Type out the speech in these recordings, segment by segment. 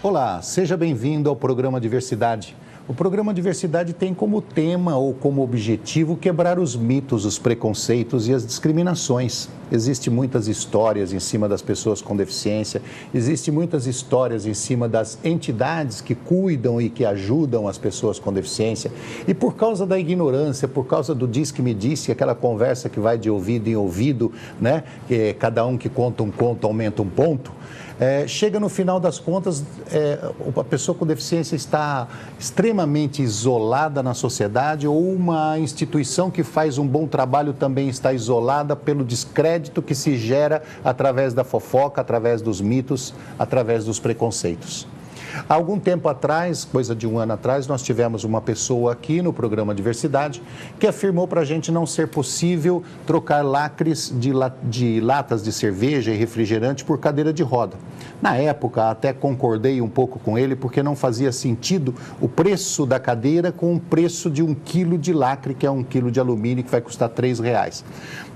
Olá, seja bem-vindo ao programa Diversidade. O programa Diversidade tem como tema ou como objetivo quebrar os mitos, os preconceitos e as discriminações. Existem muitas histórias em cima das pessoas com deficiência, existem muitas histórias em cima das entidades que cuidam e que ajudam as pessoas com deficiência. E por causa da ignorância, por causa do diz que me disse, aquela conversa que vai de ouvido em ouvido, né? Cada um que conta um conto aumenta um ponto. Chega no final das contas, a pessoa com deficiência está extremamente isolada na sociedade ou uma instituição que faz um bom trabalho também está isolada pelo descrédito que se gera através da fofoca, através dos mitos, através dos preconceitos. Há algum tempo atrás, coisa de um ano atrás, nós tivemos uma pessoa aqui no programa Diversidade que afirmou para a gente não ser possível trocar lacres de latas de cerveja e refrigerante por cadeira de roda. Na época, até concordei um pouco com ele, porque não fazia sentido o preço da cadeira com o preço de 1 quilo de lacre, que é 1 quilo de alumínio, que vai custar R$3.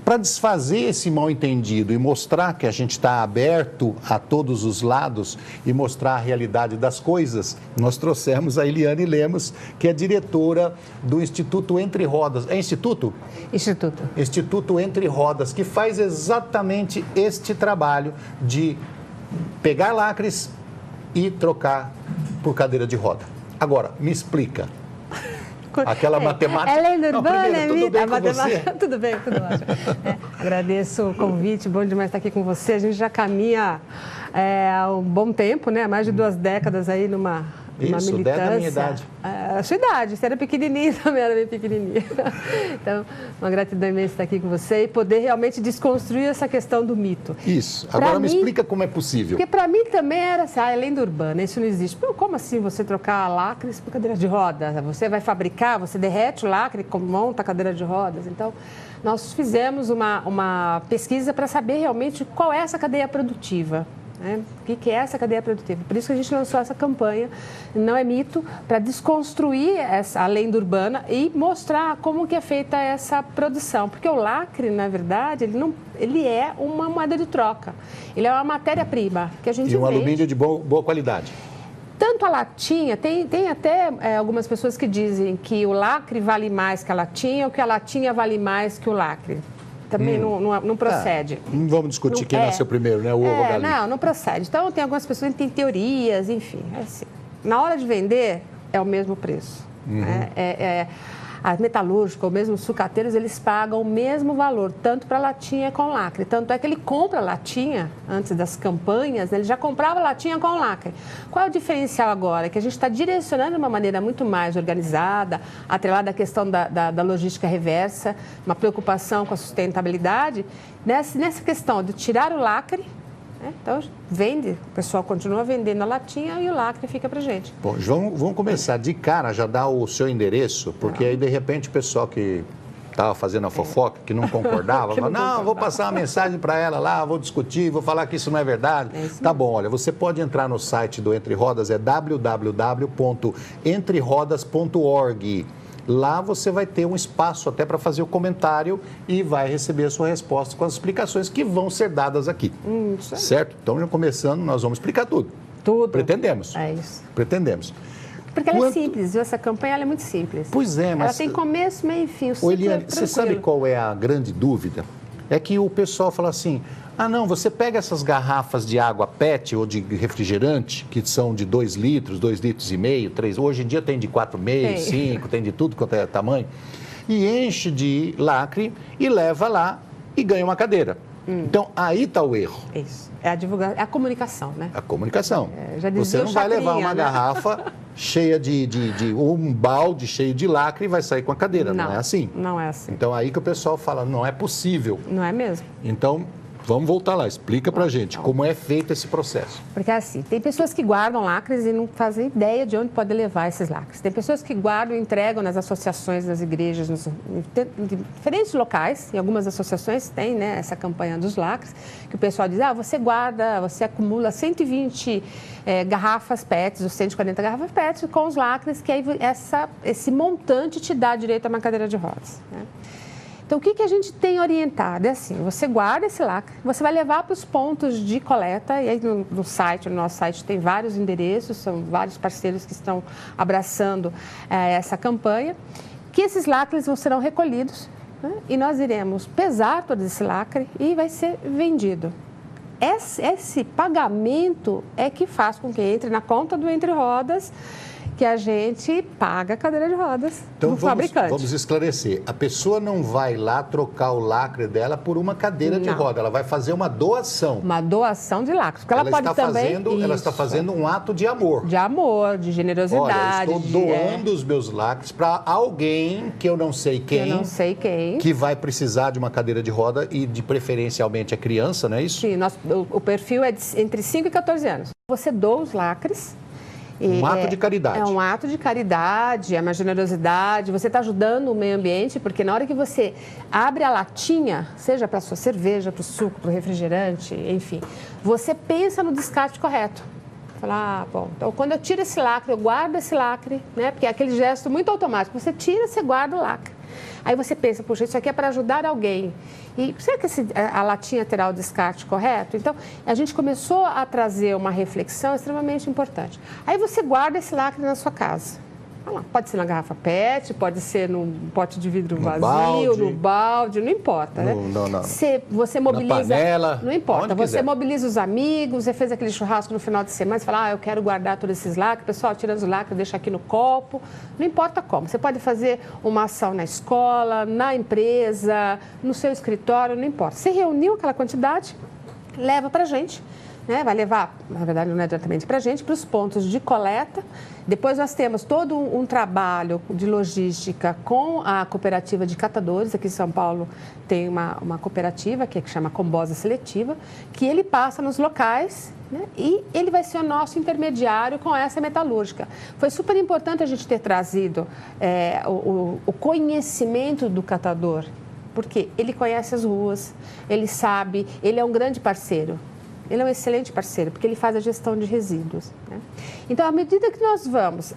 Para desfazer esse mal-entendido e mostrar que a gente está aberto a todos os lados e mostrar a realidade das coisas, nós trouxemos a Eliane Lemos, que é diretora do Instituto Entre Rodas. É Instituto? Instituto. Instituto Entre Rodas, que faz exatamente este trabalho de pegar lacres e trocar por cadeira de roda. Agora, me explica. Aquela matemática... Ela é urbana, tudo bem com você? Tudo bem, tudo ótimo. Agradeço o convite, bom demais estar aqui com você. A gente já caminha há um bom tempo, né? Mais de 2 décadas aí numa militância. Da minha idade. A sua idade, você era pequenininha, também era bem pequenininha. Então, uma gratidão imensa estar aqui com você e poder realmente desconstruir essa questão do mito. Isso. Agora me explica como é possível. Porque para mim também era assim, a lenda urbana, isso não existe. Como assim você trocar lacres por cadeira de roda? Você vai fabricar, você derrete o lacre, monta a cadeira de rodas. Então, nós fizemos uma pesquisa para saber realmente qual é essa cadeia produtiva. O que é essa cadeia produtiva? Por isso que a gente lançou essa campanha, não é mito, para desconstruir a lenda urbana e mostrar como que é feita essa produção. Porque o lacre, na verdade, ele é uma moeda de troca. Ele é uma matéria-prima que a gente vende. E um alumínio de boa qualidade. Tanto a latinha, tem até algumas pessoas que dizem que o lacre vale mais que a latinha ou que a latinha vale mais que o lacre. Também não procede. Não vamos discutir quem nasceu primeiro, né? O ovo ou a galinha. Não procede. Então, tem algumas pessoas que têm teorias, enfim. Assim, na hora de vender, é o mesmo preço. A metalúrgica, ou mesmo os sucateiros, eles pagam o mesmo valor, tanto para latinha com lacre. Tanto é que ele compra latinha, antes das campanhas, ele já comprava latinha com lacre. Qual é o diferencial agora? Que a gente está direcionando de uma maneira muito mais organizada, atrelada à questão da logística reversa, uma preocupação com a sustentabilidade, nessa questão de tirar o lacre. Então, o pessoal continua vendendo a latinha e o lacre fica para gente. Bom, vamos começar de cara, já dar o seu endereço, porque aí, de repente, o pessoal que estava fazendo a fofoca, que não concordava, fala, vou passar uma mensagem para ela lá, vou discutir, vou falar que isso não é verdade. Tá bom, olha, você pode entrar no site do Entre Rodas, é www.entrerodas.org. Lá você vai ter um espaço até para fazer o comentário e vai receber a sua resposta com as explicações que vão ser dadas aqui. Certo? Então, já começando, nós vamos explicar tudo. Tudo. Pretendemos. É isso. Pretendemos. Porque ela é simples, viu? Essa campanha ela é muito simples. Pois é, mas... Ela tem começo, meio e fim. Eliane, você sabe qual é a grande dúvida? É que o pessoal fala assim, não, você pega essas garrafas de água PET ou de refrigerante, que são de 2 litros, 2,5 litros, 3, hoje em dia tem de 4,5, 5, tem de tudo quanto é tamanho, e enche de lacre e leva lá e ganha uma cadeira. Então, aí está o erro. Isso. É a divulgação, é a comunicação, né? A comunicação. Já dizia você não vai levar uma garrafa cheia ou um balde cheio de lacre e vai sair com a cadeira. Não é assim. Não é assim. Então, aí que o pessoal fala, não é possível. Não é mesmo. Então, vamos voltar lá. Explica pra gente como é feito esse processo. Porque assim, tem pessoas que guardam lacres e não fazem ideia de onde pode levar esses lacres. Tem pessoas que guardam e entregam nas associações, nas igrejas, em diferentes locais. Em algumas associações tem, né, essa campanha dos lacres, que o pessoal diz, você guarda, você acumula 120 garrafas PETs, ou 140 garrafas PETs com os lacres, que aí esse montante te dá direito a uma cadeira de rodas, né? Então, o que a gente tem orientado? É assim, você guarda esse lacre, você vai levar para os pontos de coleta, e aí no nosso site tem vários endereços, são vários parceiros que estão abraçando essa campanha, que esses lacres serão recolhidos, né? E nós iremos pesar todo esse lacre e vai ser vendido. Esse pagamento é que faz com que entre na conta do Entre Rodas, que a gente paga a cadeira de rodas do fabricante. Vamos esclarecer. A pessoa não vai lá trocar o lacre dela por uma cadeira de roda. Ela vai fazer uma doação. Uma doação de lacres. Porque Ela está fazendo um ato de amor. De amor, de generosidade. Olha, estou doando os meus lacres para alguém que eu não sei quem. Que vai precisar de uma cadeira de roda e, de preferencialmente, a criança, não é isso? Sim, o perfil é entre 5 e 14 anos. Você doa os lacres. Um ato de caridade. É um ato de caridade, é uma generosidade. Você está ajudando o meio ambiente, porque na hora que você abre a latinha, seja para a sua cerveja, para o suco, para o refrigerante, enfim, você pensa no descarte correto. Fala, bom, então quando eu tiro esse lacre, eu guardo esse lacre, né? Porque é aquele gesto muito automático. Você tira, você guarda o lacre. Aí você pensa, puxa, isso aqui é para ajudar alguém. E será que a latinha terá o descarte correto? Então, a gente começou a trazer uma reflexão extremamente importante. Aí você guarda esse lacre na sua casa. Pode ser na garrafa PET, pode ser num pote de vidro vazio, no balde, não importa, né? Não. Você mobiliza... Na panela, não importa, você quiser. Mobiliza os amigos, você fez aquele churrasco no final de semana, você fala, eu quero guardar todos esses lacres, pessoal, tira os lacres, deixa aqui no copo, não importa como. Você pode fazer uma ação na escola, na empresa, no seu escritório, não importa. Você reuniu aquela quantidade, leva pra gente. Né? Vai levar, na verdade não é diretamente para a gente, para os pontos de coleta. Depois nós temos todo um trabalho de logística com a cooperativa de catadores. Aqui em São Paulo tem uma cooperativa que chama Combosa Seletiva, que ele passa nos locais, né? E ele vai ser o nosso intermediário com essa metalúrgica. Foi super importante a gente ter trazido o conhecimento do catador, porque ele conhece as ruas, ele sabe, ele é um grande parceiro. Ele é um excelente parceiro, porque ele faz a gestão de resíduos, né? Então, à medida que nós vamos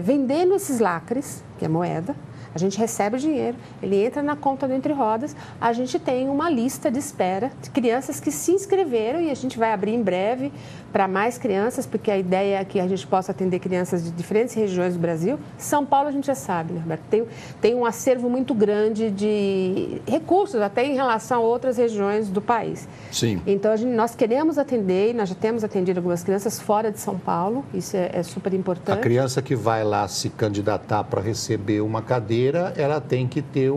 vendendo esses lacres, que é moeda, a gente recebe o dinheiro, ele entra na conta do Entre Rodas, a gente tem uma lista de espera de crianças que se inscreveram e a gente vai abrir em breve para mais crianças, porque a ideia é que a gente possa atender crianças de diferentes regiões do Brasil. São Paulo a gente já sabe, né, Roberto? Tem um acervo muito grande de recursos, até em relação a outras regiões do país. Sim. Então, nós queremos atender, e nós já temos atendido algumas crianças fora de São Paulo, isso é super importante. A criança que vai lá se candidatar para receber uma cadeira, ela tem que ter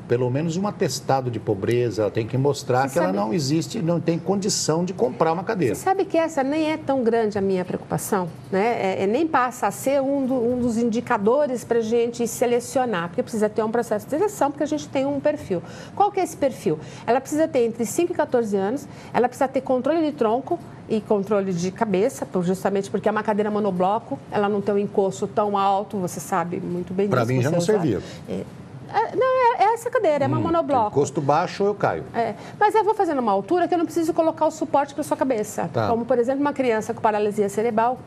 pelo menos um atestado de pobreza, ela tem que mostrar ela não tem condição de comprar uma cadeira. Você sabe que essa nem é tão grande a minha preocupação, né? Nem passa a ser um dos indicadores para a gente selecionar, porque precisa ter um processo de seleção, porque a gente tem um perfil. Qual que é esse perfil? Ela precisa ter entre 5 e 14 anos, ela precisa ter controle de tronco e controle de cabeça, justamente porque é uma cadeira monobloco, ela não tem um encosto tão alto, você sabe muito bem disso. Para mim já não servia. Não, é essa cadeira, é uma monobloco. Encosto baixo, eu caio. Mas eu vou fazendo uma altura que eu não preciso colocar o suporte para sua cabeça. Tá. Como, por exemplo, uma criança com paralisia cerebral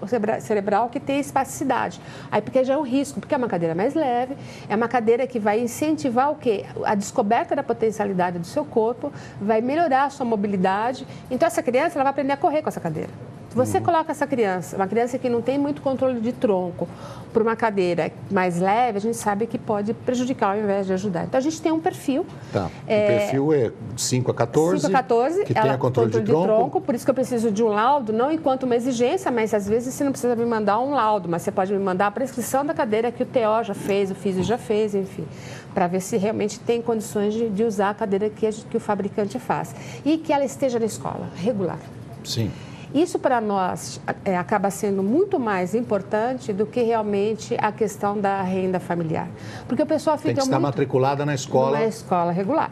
que tem espasticidade. Aí, porque já é um risco, porque é uma cadeira mais leve, é uma cadeira que vai incentivar o quê? A descoberta da potencialidade do seu corpo, vai melhorar a sua mobilidade. Então, essa criança ela vai aprender a correr com essa cadeira. Se você coloca essa criança, uma criança que não tem muito controle de tronco, por uma cadeira mais leve, a gente sabe que pode prejudicar ao invés de ajudar. Então, a gente tem um perfil. Tá. O perfil é de 5 a 14. 5 a 14. Que tenha controle de tronco. Por isso que eu preciso de um laudo, não enquanto uma exigência, mas às vezes você não precisa me mandar um laudo, mas você pode me mandar a prescrição da cadeira que o TO já fez, o físio já fez, enfim, para ver se realmente tem condições de usar a cadeira que o fabricante faz. E que ela esteja na escola, regular. Sim. Isso, para nós, acaba sendo muito mais importante do que realmente a questão da renda familiar. Porque o pessoal fica tem que estar matriculada na escola. Na escola regular.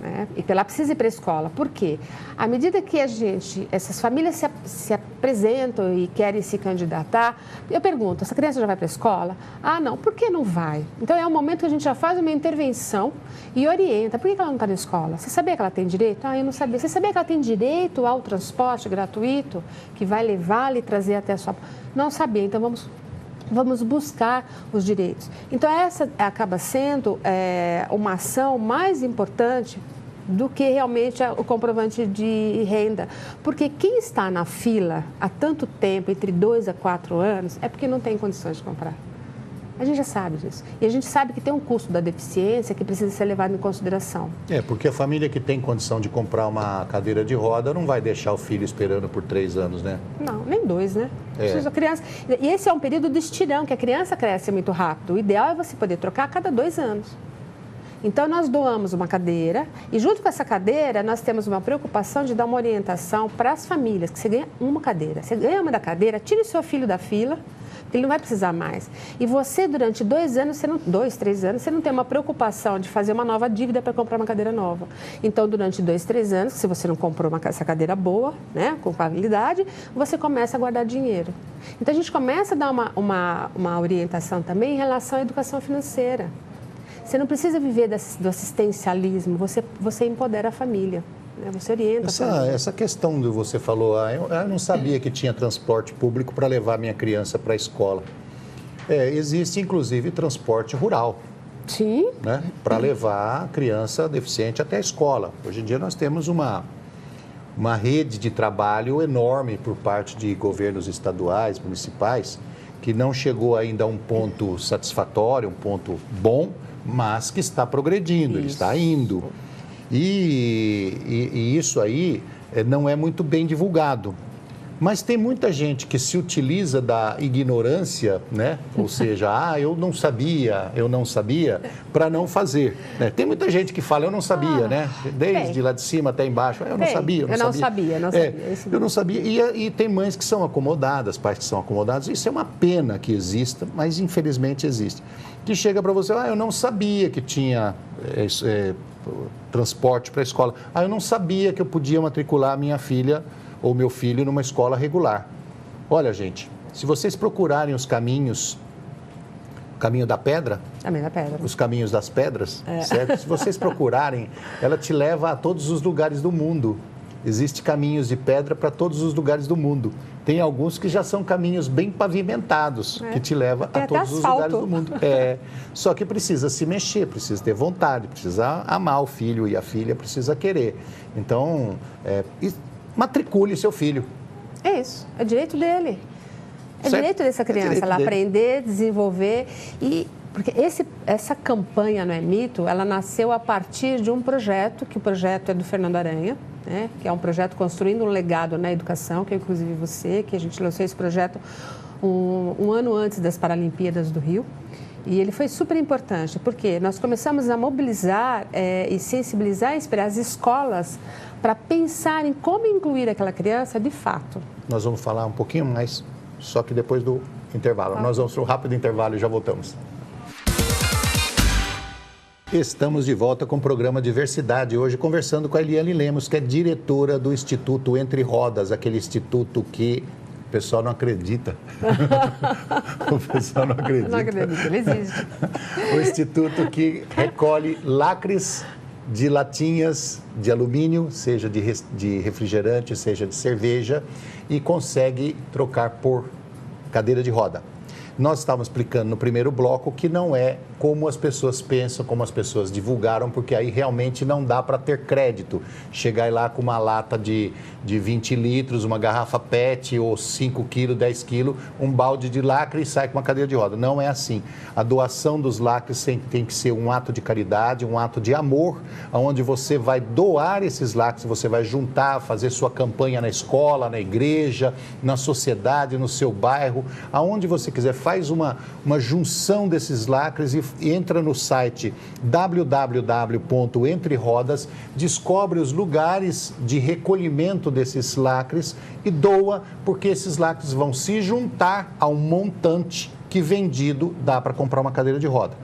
Né? E ela precisa ir para a escola. Por quê? À medida que essas famílias se apresentam e querem se candidatar, eu pergunto, essa criança já vai para a escola? Ah, não. Por que não vai? Então, é um momento que a gente já faz uma intervenção e orienta. Por que ela não está na escola? Você sabia que ela tem direito? Ah, eu não sabia. Você sabia que ela tem direito ao transporte gratuito, que vai levá-la e trazer até a sua... Não sabia, então vamos vamos buscar os direitos. Então, essa acaba sendo uma ação mais importante do que realmente o comprovante de renda. Porque quem está na fila há tanto tempo, entre 2 a 4 anos, é porque não tem condições de comprar. A gente já sabe disso. E a gente sabe que tem um custo da deficiência que precisa ser levado em consideração. Porque a família que tem condição de comprar uma cadeira de roda não vai deixar o filho esperando por 3 anos, né? Não, nem 2, né? Precisa criança. E esse é um período de estirão, que a criança cresce muito rápido. O ideal é você poder trocar a cada 2 anos. Então, nós doamos uma cadeira e, junto com essa cadeira, nós temos uma preocupação de dar uma orientação para as famílias, que você ganha uma cadeira. Você ganha uma da cadeira, tire o seu filho da fila, ele não vai precisar mais. E você, durante 2 anos, 2, 3 anos, você não tem uma preocupação de fazer uma nova dívida para comprar uma cadeira nova. Então, durante 2, 3 anos, se você não comprou essa cadeira boa, né, com qualidade, você começa a guardar dinheiro. Então, a gente começa a dar uma orientação também em relação à educação financeira. Você não precisa viver do assistencialismo, você empodera a família. Você orienta. Essa questão que você falou, eu não sabia que tinha transporte público para levar minha criança para a escola. Existe, inclusive, transporte rural. Sim. Né, para levar a criança deficiente até a escola. Hoje em dia nós temos uma rede de trabalho enorme por parte de governos estaduais, municipais, que não chegou ainda a um ponto satisfatório, um ponto bom, mas que está progredindo, ele está indo. E isso aí não é muito bem divulgado. Mas tem muita gente que se utiliza da ignorância, né? Ou seja, eu não sabia, para não fazer. Né? Tem muita gente que fala, eu não sabia, né? Desde lá de cima até embaixo, eu não sabia. Eu não sabia. E tem mães que são acomodadas, pais que são acomodados. Isso é uma pena que exista, mas infelizmente existe. Que chega para você, eu não sabia que tinha transporte para a escola. Eu não sabia que eu podia matricular a minha filha ou meu filho numa escola regular. Olha, gente, se vocês procurarem os caminhos, o caminho da pedra, os caminhos das pedras, certo? Se vocês procurarem, ela te leva a todos os lugares do mundo. Existem caminhos de pedra para todos os lugares do mundo. Tem alguns que já são caminhos bem pavimentados, que te levam a todos os lugares do mundo. Só que precisa se mexer, precisa ter vontade, precisa amar o filho e a filha precisa querer. Então, matricule seu filho. É isso, é direito dele. É direito dessa criança, ela aprender, desenvolver. Porque essa campanha Não é Mito, ela nasceu a partir de um projeto, que o projeto é do Fernando Aranha, né, que é um projeto construindo um legado na educação, que é inclusive você, que a gente lançou esse projeto um ano antes das Paralimpíadas do Rio. E ele foi super importante, porque nós começamos a mobilizar e sensibilizar e inspirar as escolas para pensar em como incluir aquela criança de fato. Nós vamos falar um pouquinho mais, só que depois do intervalo. Nós vamos para um rápido intervalo e já voltamos. Estamos de volta com o programa Diversidade, hoje conversando com a Eliane Lemos, que é diretora do Instituto Entre Rodas, aquele instituto que o pessoal não acredita. O pessoal não acredita. Não acredita, ele existe. O instituto que recolhe lacres de latinhas de alumínio, seja de refrigerante, seja de cerveja, e consegue trocar por cadeira de roda. Nós estávamos explicando no primeiro bloco que não é como as pessoas pensam, como as pessoas divulgaram, porque aí realmente não dá para ter crédito. Chegar lá com uma lata de 20 litros, uma garrafa PET ou 5 quilos, 10 quilos, um balde de lacre e sai com uma cadeira de roda. Não é assim. A doação dos lacres tem que ser um ato de caridade, um ato de amor, onde você vai doar esses lacres, você vai juntar, fazer sua campanha na escola, na igreja, na sociedade, no seu bairro, aonde você quiser. Faz uma junção desses lacres e entra no site www.entrerodas, descobre os lugares de recolhimento desses lacres e doa, porque esses lacres vão se juntar a um montante que vendido dá para comprar uma cadeira de roda.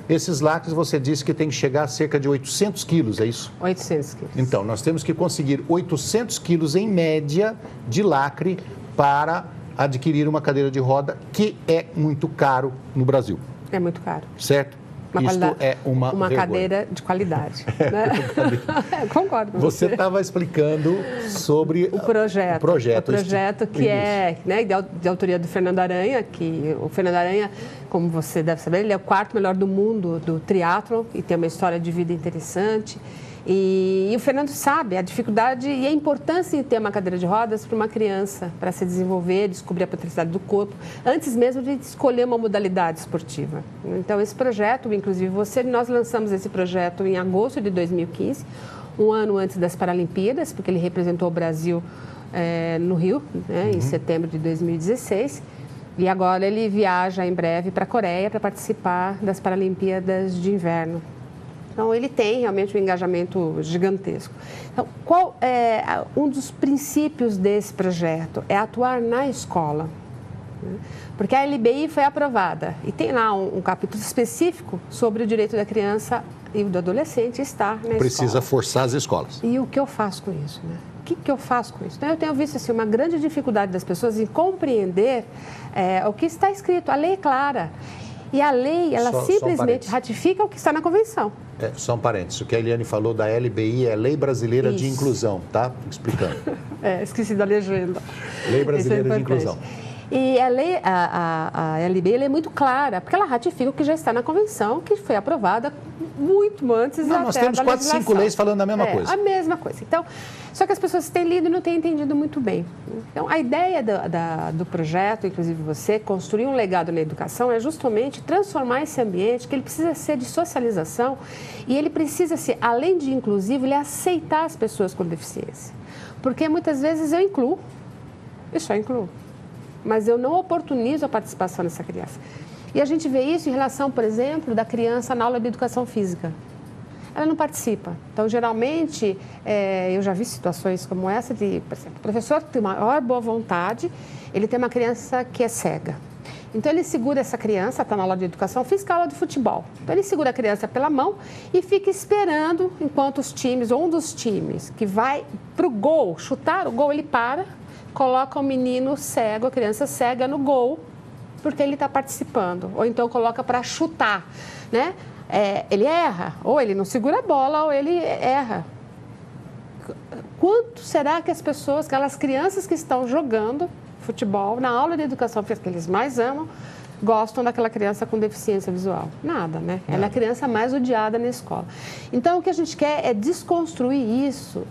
Esses lacres, você disse que tem que chegar a cerca de 800 quilos, é isso? 800 quilos. Então, nós temos que conseguir 800 quilos em média de lacre para adquirir uma cadeira de roda, que é muito caro no Brasil. É muito caro. Certo? Isto é uma vergonha. cadeira de qualidade. Né? Concordo com você. Você estava explicando sobre o projeto. O projeto que é, né, de autoria do Fernando Aranha, que o Fernando Aranha, como você deve saber, ele é o 4º melhor do mundo do triatlon e tem uma história de vida interessante. E o Fernando sabe a dificuldade e a importância de ter uma cadeira de rodas para uma criança, para se desenvolver, descobrir a potencialidade do corpo, antes mesmo de escolher uma modalidade esportiva. Então, esse projeto, inclusive nós lançamos esse projeto em agosto de 2015, um ano antes das Paralimpíadas, porque ele representou o Brasil no Rio, né, em setembro de 2016. E agora ele viaja em breve para a Coreia para participar das Paralimpíadas de Inverno. Então, ele tem realmente um engajamento gigantesco. Então, qual é um dos princípios desse projeto? É atuar na escola. Porque a LBI foi aprovada e tem lá um capítulo específico sobre o direito da criança e do adolescente estar na escola. Precisa forçar as escolas. E o que eu faço com isso, né? O que eu faço com isso? Então, eu tenho visto assim, uma grande dificuldade das pessoas em compreender o que está escrito. A lei é clara. E a lei, ela simplesmente ratifica o que está na convenção. Só um parênteses. O que a Eliane falou da LBI é Lei Brasileira de Inclusão, tá? Explicando. Esqueci da legenda. Lei Brasileira de Inclusão. E a LBI ela é muito clara, porque ela ratifica o que já está na convenção, que foi aprovada muito antes da nós temos 4, 5 leis falando a mesma coisa. A mesma coisa. Então, só que as pessoas têm lido e não têm entendido muito bem. Então, a ideia do projeto, inclusive você, construir um legado na educação, é justamente transformar esse ambiente, que ele precisa ser de socialização e ele precisa ser, além de inclusivo, ele aceitar as pessoas com deficiência. Porque muitas vezes eu incluo, eu só incluo, mas eu não oportunizo a participação dessa criança. E a gente vê isso em relação, por exemplo, da criança na aula de educação física. Ela não participa. Então, geralmente, eu já vi situações como essa de, por exemplo, o professor tem maior boa vontade, ele tem uma criança que é cega. Então, ele segura essa criança, está na aula de educação física, aula de futebol. Então, ele segura a criança pela mão e fica esperando enquanto os times, ou um dos times, que vai para o gol, chutar o gol, ele para, coloca o menino cego, a criança cega no gol, porque ele está participando. Ou então coloca para chutar, né? Ele erra, ou ele não segura a bola, ou ele erra. Quanto será que as pessoas, aquelas crianças que estão jogando futebol, na aula de educação física, que eles mais amam, gostam daquela criança com deficiência visual? Nada, né? Ela é a criança mais odiada na escola. Então, o que a gente quer é desconstruir isso,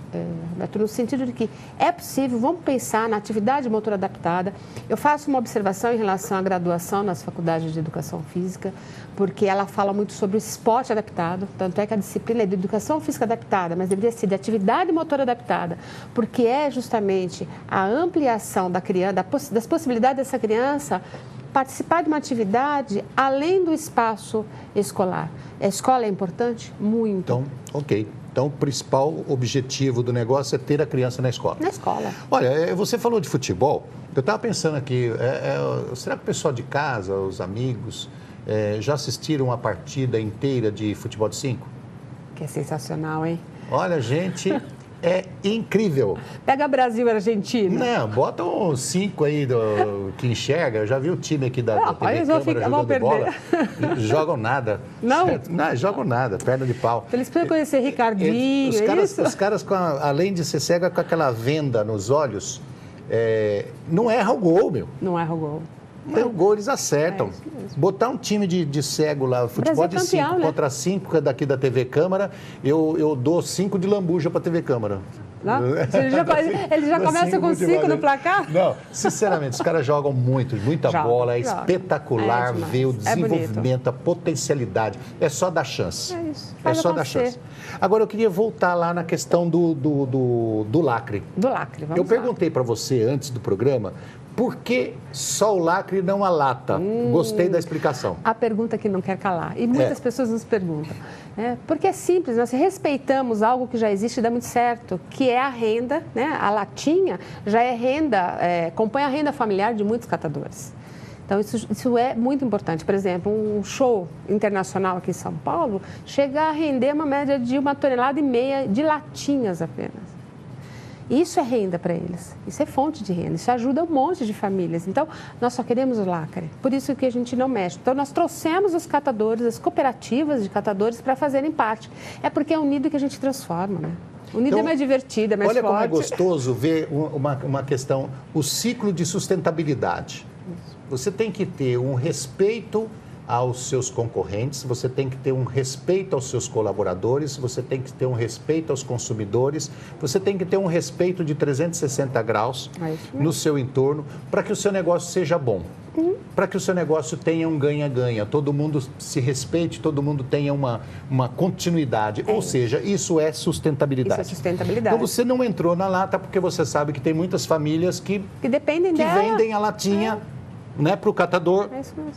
Beto, no sentido de que é possível, vamos pensar na atividade motora adaptada. Eu faço uma observação em relação à graduação nas faculdades de educação física, porque ela fala muito sobre o esporte adaptado, tanto é que a disciplina é de educação física adaptada, mas deveria ser de atividade motora adaptada, porque é justamente a ampliação da criança, das possibilidades dessa criança participar de uma atividade além do espaço escolar. A escola é importante? Muito. Então, ok. Então, o principal objetivo do negócio é ter a criança na escola. Na escola. Olha, você falou de futebol. Eu estava pensando aqui, será que o pessoal de casa, os amigos, já assistiram a partida inteira de futebol de 5? Que é sensacional, hein? Olha, gente... É incrível. Pega Brasil e Argentina. Não, bota uns 5 aí que enxerga. Eu já vi o time aqui da TV Câmara jogando bola. Jogam nada. Não? Não, jogam nada, perna de pau. Eles precisam conhecer Ricardinho, os caras além de ser cega, com aquela venda nos olhos, não erra o gol, meu. Não erra o gol. Não erra o gol, eles acertam. Botar um time de cego lá, futebol de 5 contra 5 daqui da TV Câmara, eu dou 5 de lambuja para a TV Câmara. Ele já começa com 5 no placar? Não, sinceramente, os caras jogam muita bola, é espetacular ver o desenvolvimento, a potencialidade. É só dar chance. É isso. É só dar chance. Agora, eu queria voltar lá na questão do lacre. Do lacre, vamos lá. Eu perguntei para você antes do programa, por que só o lacre e não a lata? Gostei da explicação. A pergunta que não quer calar. E muitas pessoas nos perguntam. Porque é simples, nós respeitamos algo que já existe e dá muito certo, que é a renda, né? A latinha já é renda, compõe a renda familiar de muitos catadores. Então, isso é muito importante. Por exemplo, um show internacional aqui em São Paulo chega a render uma média de 1,5 tonelada de latinhas apenas. Isso é renda para eles, isso é fonte de renda, isso ajuda um monte de famílias. Então, nós só queremos o lacre, por isso que a gente não mexe. Então, nós trouxemos os catadores, as cooperativas de catadores para fazerem parte. É porque é um nido que a gente transforma, né? O nido é mais divertido, é mais forte. Olha como é gostoso ver uma questão, o ciclo de sustentabilidade. Você tem que ter um respeito aos seus concorrentes, você tem que ter um respeito aos seus colaboradores, você tem que ter um respeito aos consumidores, você tem que ter um respeito de 360 graus no seu entorno para que o seu negócio seja bom, para que o seu negócio tenha um ganha-ganha, todo mundo se respeite, todo mundo tenha uma continuidade, ou seja, isso é sustentabilidade. Isso é sustentabilidade. Então você não entrou na lata porque você sabe que tem muitas famílias que dependem dela, vendem a latinha né, para o catador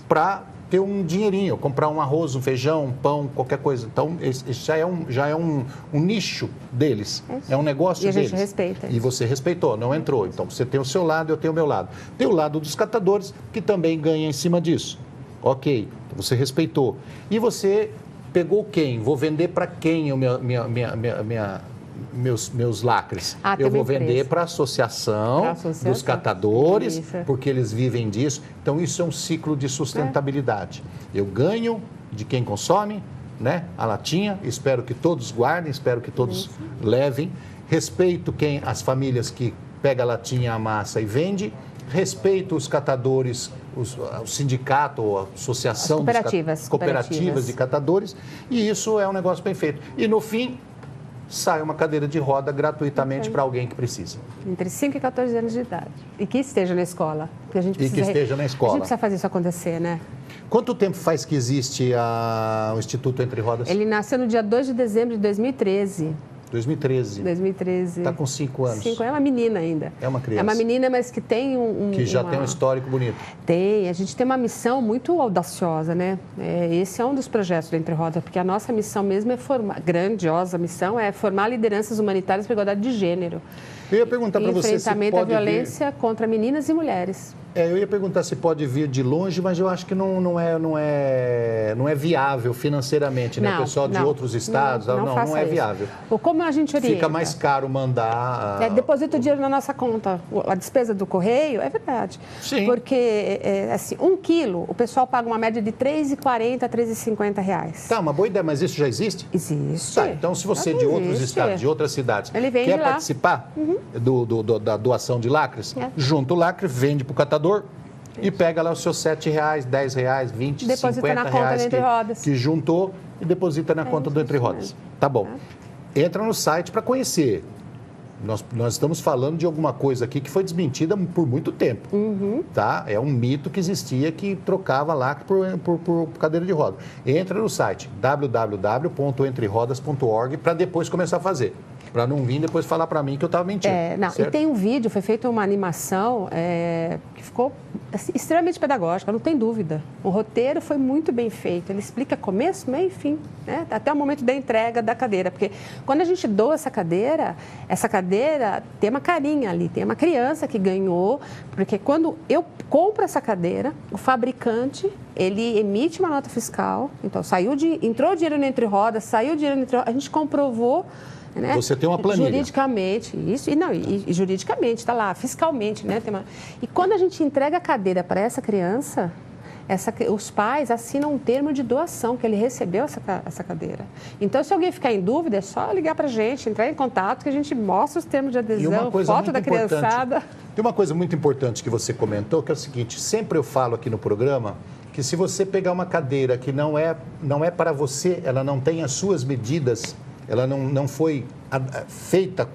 para ter um dinheirinho, comprar um arroz, um feijão, um pão, qualquer coisa. Então, isso já é um nicho deles, é um negócio deles. E a gente respeita. E você respeitou, não entrou. Então, você tem o seu lado, eu tenho o meu lado. Tem o lado dos catadores, que também ganha em cima disso. Ok, você respeitou. E você pegou quem? Vou vender para quem meus lacres? Eu vou vender para a associação dos catadores, porque eles vivem disso. Então, isso é um ciclo de sustentabilidade. Eu ganho de quem consome, né, a latinha, espero que todos guardem, espero que todos levem. Respeito as famílias que pegam a latinha, amassa e vende. Respeito os catadores, o sindicato ou a associação cooperativas de catadores. E isso é um negócio bem feito. E, no fim, sai uma cadeira de roda gratuitamente para alguém que precisa. Entre 5 e 14 anos de idade. E que esteja na escola. Porque a gente precisa, A gente precisa fazer isso acontecer, né? Quanto tempo faz que existe o Instituto Entre Rodas? Ele nasceu no dia 2 de dezembro de 2013. 2013. Está com 5 anos. 5 é uma menina ainda. É uma criança. É uma menina, mas que tem que já tem um histórico bonito. Tem. A gente tem uma missão muito audaciosa, né? Esse é um dos projetos do Entre Rodas, porque a nossa missão mesmo é grandiosa missão, é formar lideranças humanitárias para a igualdade de gênero. Eu ia perguntar para você se enfrentamento à violência contra meninas e mulheres. Eu ia perguntar se pode vir de longe, mas eu acho que não é viável financeiramente, né? O pessoal de outros estados, não é viável. Como a gente orienta? Fica mais caro mandar... Deposita o dinheiro na nossa conta. A despesa do correio, é verdade. Sim. Porque, assim, 1 quilo, o pessoal paga uma média de R$ 3,40 a R$ 3,50 reais. Tá, uma boa ideia, mas isso já existe? Existe. Tá, então se você de outros estados, de outras cidades, quer participar da doação de lacres, junta o lacre, vende para o catador, e pega lá os seus R$7, R$10, 20, deposita R$50 na conta do Entre Rodas. Que juntou e deposita na conta do Entre Rodas. Tá bom. Entra no site para conhecer. Nós estamos falando de alguma coisa aqui que foi desmentida por muito tempo. Tá? É um mito que existia que trocava lacre por cadeira de roda. Entra no site www.entrerodas.org para depois começar a fazer. Para não vir depois falar para mim que eu estava mentindo. E tem um vídeo, foi feita uma animação que ficou assim, extremamente pedagógica, não tem dúvida. O roteiro foi muito bem feito. Ele explica começo, meio e fim, né? Até o momento da entrega da cadeira. Porque quando a gente doa essa cadeira tem uma carinha ali, tem uma criança que ganhou. Porque quando eu compro essa cadeira, o fabricante, ele emite uma nota fiscal. Então, entrou dinheiro no Entre Rodas, saiu dinheiro no Entre Rodas, a gente comprovou. Né? Você tem uma planilha. Juridicamente, isso. E juridicamente, está lá, fiscalmente. Né? E quando a gente entrega a cadeira para essa criança, os pais assinam um termo de doação, que ele recebeu essa cadeira. Então, se alguém ficar em dúvida, é só ligar para a gente, entrar em contato, que a gente mostra os termos de adesão, foto da criançada. Tem uma coisa muito importante que você comentou, que é o seguinte, sempre eu falo aqui no programa, que se você pegar uma cadeira que não é para você, ela não tem as suas medidas, ela não foi feita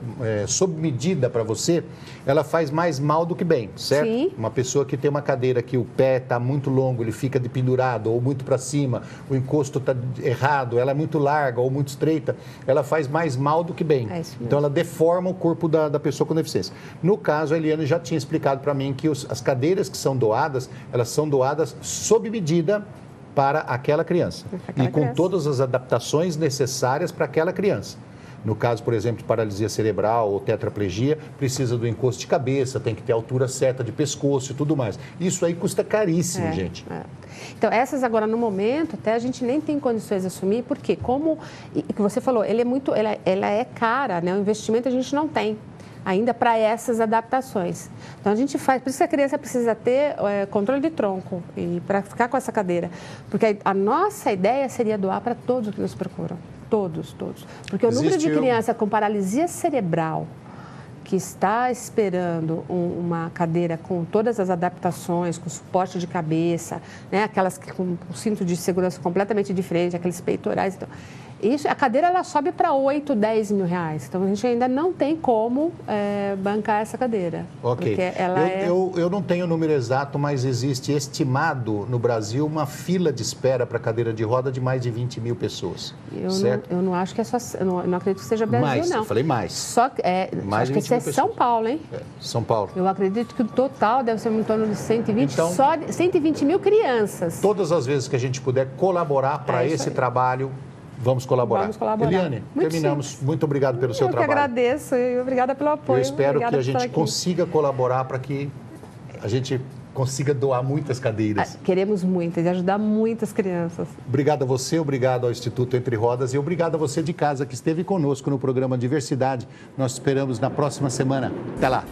sob medida para você, ela faz mais mal do que bem, certo? Sim. Uma pessoa que tem uma cadeira que o pé está muito longo, ele fica pendurado ou muito para cima, o encosto está errado, ela é muito larga ou muito estreita, ela faz mais mal do que bem. Então, ela deforma o corpo da pessoa com deficiência. No caso, a Eliane já tinha explicado para mim que as cadeiras que são doadas, elas são doadas sob medida para aquela criança. Com todas as adaptações necessárias para aquela criança. No caso, por exemplo, de paralisia cerebral ou tetraplegia, precisa do encosto de cabeça, tem que ter a altura certa de pescoço e tudo mais. Isso aí custa caríssimo, gente. Então, essas agora, no momento, até a gente nem tem condições de assumir, porque como o que você falou, ela é cara, né? O investimento a gente não tem. ainda para essas adaptações. Então, a gente faz, por isso que a criança precisa ter controle de tronco e para ficar com essa cadeira. Porque a nossa ideia seria doar para todos que nos procuram. Todos. Porque o número de criança com paralisia cerebral que está esperando uma cadeira com todas as adaptações, com suporte de cabeça, né? Aquelas com um cinto de segurança completamente diferente, aqueles peitorais. Então, a cadeira ela sobe para 8, 10 mil reais. Então, a gente ainda não tem como bancar essa cadeira. Ok. Eu não tenho o número exato, mas existe estimado no Brasil uma fila de espera para cadeira de roda de mais de 20 mil pessoas. Eu não acho que é só... Eu não acredito que seja Brasil, não. Eu falei mais. Só que mais acho que isso é São Paulo, hein? São Paulo. Eu acredito que o total deve ser em torno de 120, então, só 120 mil crianças. Todas as vezes que a gente puder colaborar para esse trabalho... Vamos colaborar. Eliane, terminamos. Simples. Muito obrigado pelo seu trabalho. Eu que agradeço e obrigada pelo apoio. Eu espero que a gente consiga colaborar para que a gente consiga doar muitas cadeiras. Queremos muitas e ajudar muitas crianças. Obrigado a você, obrigado ao Instituto Entre Rodas e obrigado a você de casa que esteve conosco no programa Diversidade. Nós esperamos na próxima semana. Até lá.